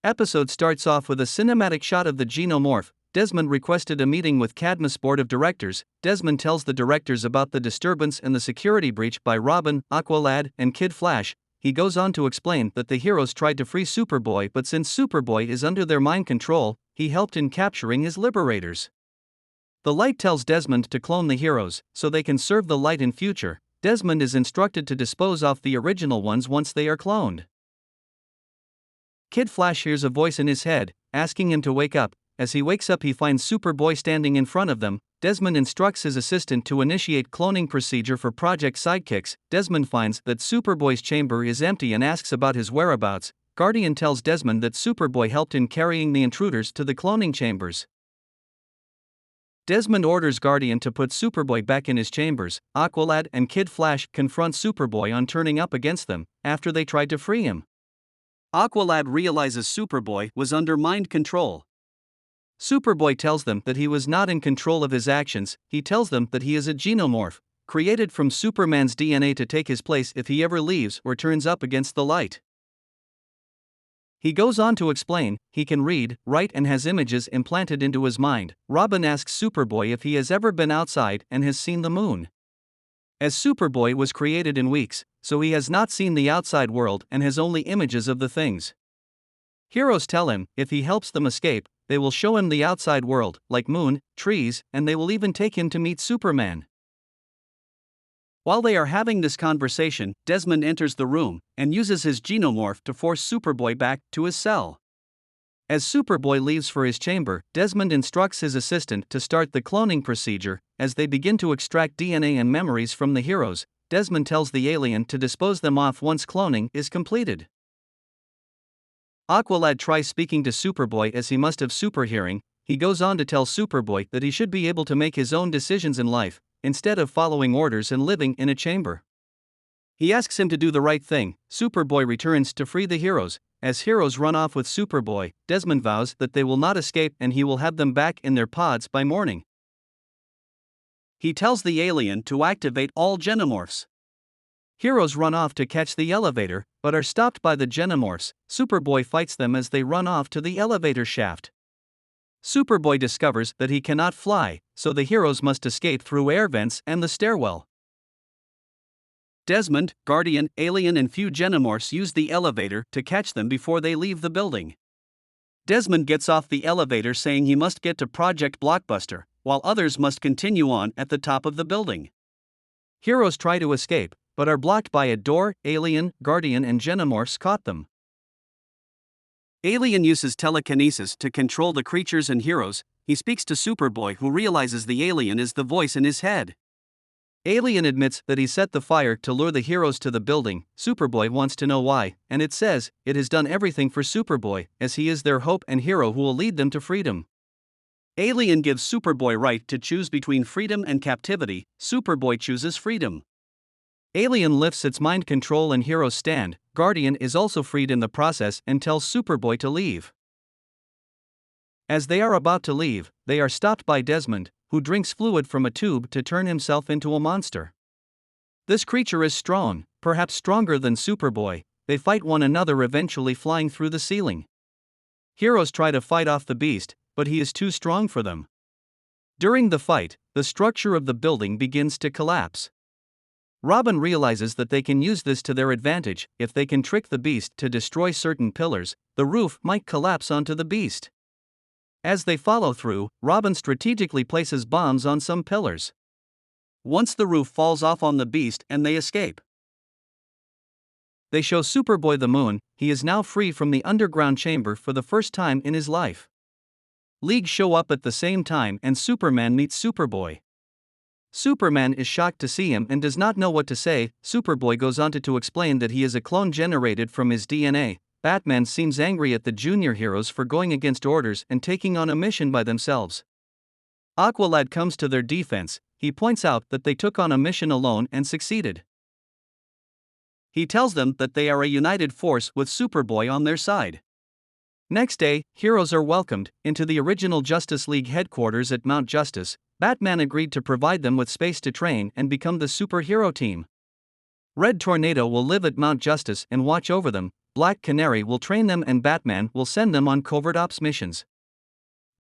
Episode starts off with a cinematic shot of the xenomorph. Desmond requested a meeting with cadmus board of directors. Desmond tells the directors about the disturbance and the security breach by Robin, Aqualad, and Kid Flash. He goes on to explain that the heroes tried to free Superboy, but since Superboy is under their mind control, he helped in capturing his liberators. The light tells Desmond to clone the heroes, so they can serve the light in future. Desmond is instructed to dispose off the original ones once they are cloned. Kid Flash hears a voice in his head, asking him to wake up. As he wakes up, he finds Superboy standing in front of them. Desmond instructs his assistant to initiate cloning procedure for Project Sidekicks. Desmond finds that Superboy's chamber is empty and asks about his whereabouts. Guardian tells Desmond that Superboy helped in carrying the intruders to the cloning chambers. Desmond orders Guardian to put Superboy back in his chambers. Aqualad and Kid Flash confront Superboy on turning up against them, after they tried to free him. Aqualad realizes Superboy was under mind control. Superboy tells them that he was not in control of his actions. He tells them that he is a xenomorph, created from Superman's DNA to take his place if he ever leaves or turns up against the light. He goes on to explain, he can read, write and has images implanted into his mind. Robin asks Superboy if he has ever been outside and has seen the moon. As Superboy was created in weeks, so he has not seen the outside world and has only images of the things. Heroes tell him, if he helps them escape, they will show him the outside world, like moon, trees, and they will even take him to meet Superman. While they are having this conversation, Desmond enters the room and uses his xenomorph to force Superboy back to his cell. As Superboy leaves for his chamber, Desmond instructs his assistant to start the cloning procedure. As they begin to extract DNA and memories from the heroes, Desmond tells the alien to dispose them off once cloning is completed. Aqualad tries speaking to Superboy as he must have superhearing. He goes on to tell Superboy that he should be able to make his own decisions in life, instead of following orders and living in a chamber. He asks him to do the right thing. Superboy returns to free the heroes. As heroes run off with Superboy, Desmond vows that they will not escape and he will have them back in their pods by morning. He tells the alien to activate all xenomorphs. Heroes run off to catch the elevator, but are stopped by the xenomorphs. Superboy fights them as they run off to the elevator shaft. Superboy discovers that he cannot fly, so the heroes must escape through air vents and the stairwell. Desmond, Guardian, Alien and few xenomorphs use the elevator to catch them before they leave the building. Desmond gets off the elevator saying he must get to Project Blockbuster, while others must continue on at the top of the building. Heroes try to escape, but are blocked by a door. Alien, Guardian and xenomorphs caught them. Alien uses telekinesis to control the creatures and heroes. He speaks to Superboy, who realizes the alien is the voice in his head. Alien admits that he set the fire to lure the heroes to the building. Superboy wants to know why, and it says it has done everything for Superboy, as he is their hope and hero who will lead them to freedom. Alien gives Superboy right to choose between freedom and captivity. Superboy chooses freedom. Alien lifts its mind control and heroes stand. Guardian is also freed in the process and tells Superboy to leave. As they are about to leave, they are stopped by Desmond, who drinks fluid from a tube to turn himself into a monster. This creature is strong, perhaps stronger than Superboy. They fight one another, eventually flying through the ceiling. Heroes try to fight off the beast, but he is too strong for them. During the fight, the structure of the building begins to collapse. Robin realizes that they can use this to their advantage. If they can trick the beast to destroy certain pillars, the roof might collapse onto the beast. As they follow through, Robin strategically places bombs on some pillars. Once the roof falls off on the beast and they escape. They show Superboy the moon. He is now free from the underground chamber for the first time in his life. League show up at the same time and Superman meets Superboy. Superman is shocked to see him and does not know what to say. Superboy goes on to explain that he is a clone generated from his DNA. Batman seems angry at the junior heroes for going against orders and taking on a mission by themselves. Aqualad comes to their defense. He points out that they took on a mission alone and succeeded. He tells them that they are a united force with Superboy on their side. Next day, heroes are welcomed into the original Justice League headquarters at Mount Justice. Batman agreed to provide them with space to train and become the superhero team. Red Tornado will live at Mount Justice and watch over them. Black Canary will train them and Batman will send them on covert ops missions.